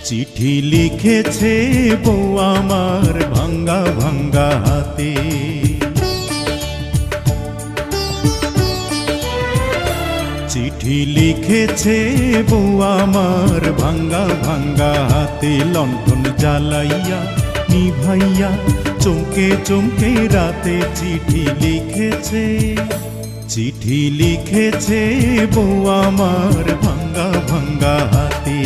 চিঠি লিখেছে বউ আমার ভাঙ্গা ভাঙ্গা হাতে। চিঠি লিখেছে বউ আমার ভাঙ্গা ভাঙ্গা হাতে। লণ্ঠন জ্বালাইয়া নিভাইয়া চমকে চমকে রাতে চিঠি লিখেছে। চিঠি লিখেছে বউ আমার ভাঙ্গা ভাঙ্গা হাতে।